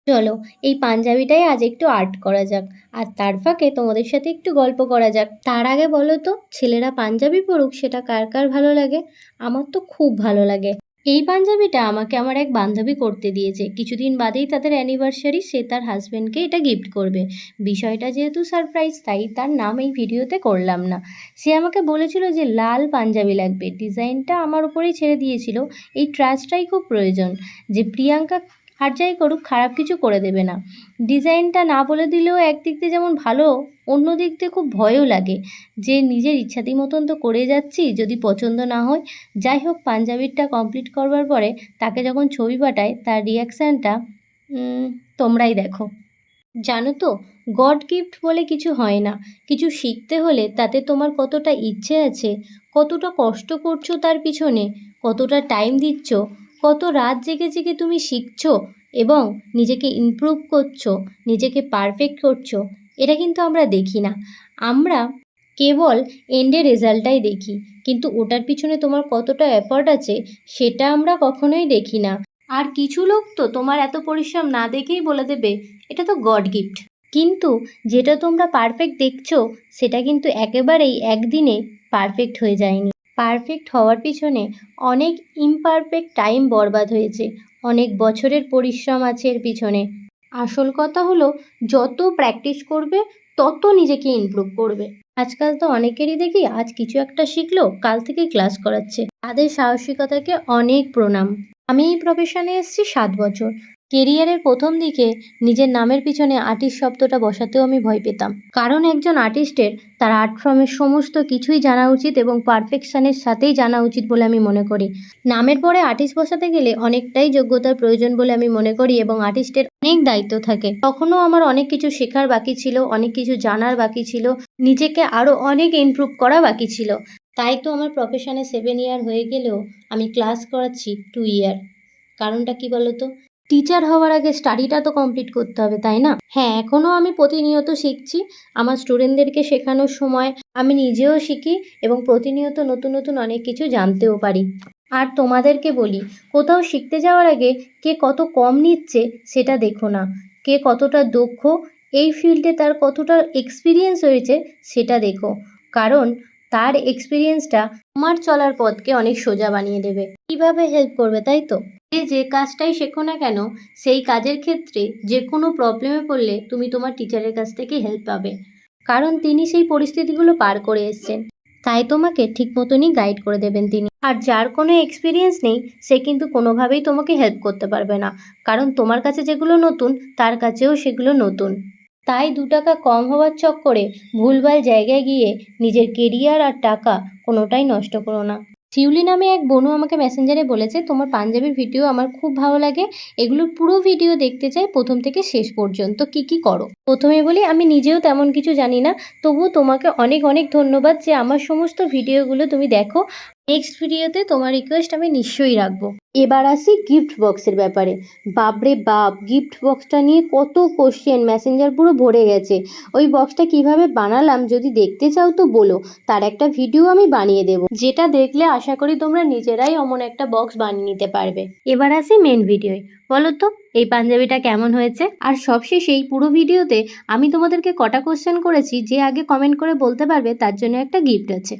চলো এই পাঞ্জাবিটাই আজ একটু আর্ট করা যাক, আর তার ফাঁকে তোমাদের সাথে একটু গল্প করা যাক। তার আগে বলো তো, ছেলেরা পাঞ্জাবি পরুক সেটা কার কার ভালো লাগে? আমার তো খুব ভালো লাগে। এই পাঞ্জাবিটা আমাকে আমার এক বান্ধবী করতে দিয়েছে। কিছুদিন বাদেই তাদের অ্যানিভার্সারি, সে তার হাজব্যান্ডকে এটা গিফট করবে। বিষয়টা যেহেতু সারপ্রাইজ, তাই তার নাম এই ভিডিওতে করলাম না। সে আমাকে বলেছিল যে লাল পাঞ্জাবি লাগবে, ডিজাইনটা আমার উপরেই ছেড়ে দিয়েছিল। এই ট্রাস্টটাই খুব প্রয়োজন যে প্রিয়াঙ্কা আর যাই করুক খারাপ কিছু করে দেবে না। ডিজাইনটা না বলে দিলেও একদিক দিয়ে যেমন ভালো, অন্য দিক দিয়ে খুব ভয়ও লাগে যে নিজের ইচ্ছাতি মতন তো করে যাচ্ছি, যদি পছন্দ না হয়। যাই হোক, পাঞ্জাবিটা কমপ্লিট করবার পরে তাকে যখন ছবি পাঠায়, তার রিয়াকশানটা তোমরাই দেখো। জানো তো, গড গিফট বলে কিছু হয় না। কিছু শিখতে হলে তাতে তোমার কতটা ইচ্ছে আছে, কতটা কষ্ট করছো তার পিছনে, কতটা টাইম দিচ্ছ, কত রাত জেগে জেগে তুমি শিখছো এবং নিজেকে ইমপ্রুভ করছো, নিজেকে পারফেক্ট করছো, এটা কিন্তু আমরা দেখি না। আমরা কেবল এন্ডের রেজাল্টটাই দেখি, কিন্তু ওটার পিছনে তোমার কতটা এফর্ট আছে সেটা আমরা কখনোই দেখি না। আর কিছু লোক তো তোমার এত পরিশ্রম না দেখেই বলে দেবে এটা তো গড গিফট। কিন্তু যেটা তোমরা পারফেক্ট দেখছো সেটা কিন্তু একেবারেই একদিনে পারফেক্ট হয়ে যায়নি। পারফেক্ট হওয়ার পিছনে অনেক ইমপারফেক্ট টাইম বরবাদ হয়েছে, অনেক বছরের পরিশ্রম আছে এর পিছনে। আসল কথা হলো, যত প্র্যাকটিস করবে তত নিজেকে ইমপ্রুভ করবে। আজকাল তো অনেকেরই দেখি আজ কিছু একটা শিখলো, কাল থেকে ক্লাস করাচ্ছে। তাদের সাহসিকতাকে অনেক প্রণাম। আমি এই প্রফেশনে এসেছি 7 বছর। কেরিয়ারের প্রথম দিকে নিজের নামের পিছনে আর্টিস্ট শব্দটা বসাতেও আমি ভয় পেতাম, কারণ একজন আর্টিস্টের তার আর্ট ফর্মের সমস্ত কিছুই জানা উচিত এবং পারফেকশনের সাথেই জানা উচিত বলে আমি মনে করি। নামের পরে আর্টিস্ট বসাতে গেলে অনেকটাই যোগ্যতার প্রয়োজন বলে আমি মনে করি এবং আর্টিস্টের অনেক দায়িত্ব থাকে। তখনও আমার অনেক কিছু শেখার বাকি ছিল, অনেক কিছু জানার বাকি ছিল, নিজেকে আরও অনেক ইমপ্রুভ করা বাকি ছিল। তাই তো আমার প্রফেশনে 7 ইয়ার হয়ে গেলেও আমি ক্লাস করাচ্ছি 2 ইয়ার। কারণটা কি বলো তো? টিচার হওয়ার আগে স্টাডিটা তো কমপ্লিট করতে হবে, তাই না? হ্যাঁ, এখনও আমি প্রতিনিয়ত শিখছি। আমার স্টুডেন্টদেরকে শেখানোর সময় আমি নিজেও শিখি এবং প্রতিনিয়ত নতুন নতুন অনেক কিছু জানতেও পারি। আর তোমাদেরকে বলি, কোথাও শিখতে যাওয়ার আগে কে কত কম নিচ্ছে সেটা দেখো না, কে কতটা দক্ষ, এই ফিল্ডে তার কতটা এক্সপিরিয়েন্স হয়েছে সেটা দেখো। কারণ তার এক্সপিরিয়েন্সটা তোমার চলার পথকে অনেক সোজা বানিয়ে দেবে। কিভাবে হেল্প করবে, তাই তো? যে কাজটাই শেখো না কেন, সেই কাজের ক্ষেত্রে যে কোনো প্রবলেমে পড়লে তুমি তোমার টিচারের কাছ থেকে হেল্প পাবে, কারণ তিনি সেই পরিস্থিতিগুলো পার করে এসেছেন। তাই তোমাকে ঠিক মতনই গাইড করে দেবেন তিনি। আর যার কোনো এক্সপিরিয়েন্স নেই সে কিন্তু কোনোভাবেই তোমাকে হেল্প করতে পারবে না, কারণ তোমার কাছে যেগুলো নতুন তার কাছেও সেগুলো নতুন। তাই 2 টাকা কম হওয়ার চক্করে ভুলভাল জায়গায় গিয়ে নিজের কেরিয়ার আর টাকা কোনোটাই নষ্ট করো না। শিউলি নামে এক বনু আমাকে মেসেঞ্জারে বলেছে, তোমার পাঞ্জাবির ভিডিও আমার খুব ভালো লাগে, এগুলোর পুরো ভিডিও দেখতে চাই প্রথম থেকে শেষ পর্যন্ত, কি কি করো। প্রথমে বলি, আমি নিজেও তেমন কিছু জানি না, তবুও তোমাকে অনেক অনেক ধন্যবাদ যে আমার সমস্ত ভিডিওগুলো তুমি দেখো। নেক্সট ভিডিওতে তোমার রিকোয়েস্ট আমি নিশ্চয়ই রাখবো। এবার আসি গিফট বক্সের ব্যাপারে। বাপরে বাপ, গিফট বক্সটা নিয়ে কত কোশ্চেন, মেসেঞ্জার পুরো ভরে গেছে। ওই বক্সটা কিভাবে বানালাম যদি দেখতে চাও তো বলো, তার একটা ভিডিও আমি বানিয়ে দেবো, যেটা দেখলে আশা করি তোমরা নিজেরাই অমন একটা বক্স বানিয়ে নিতে পারবে। এবার আসি মেন ভিডিওয়। বলো তো এই পাঞ্জাবিটা কেমন হয়েছে? আর সবশেষে এই পুরো ভিডিওতে আমি তোমাদেরকে কটা কোশ্চেন করেছি, যে আগে কমেন্ট করে বলতে পারবে তার জন্য একটা গিফট আছে।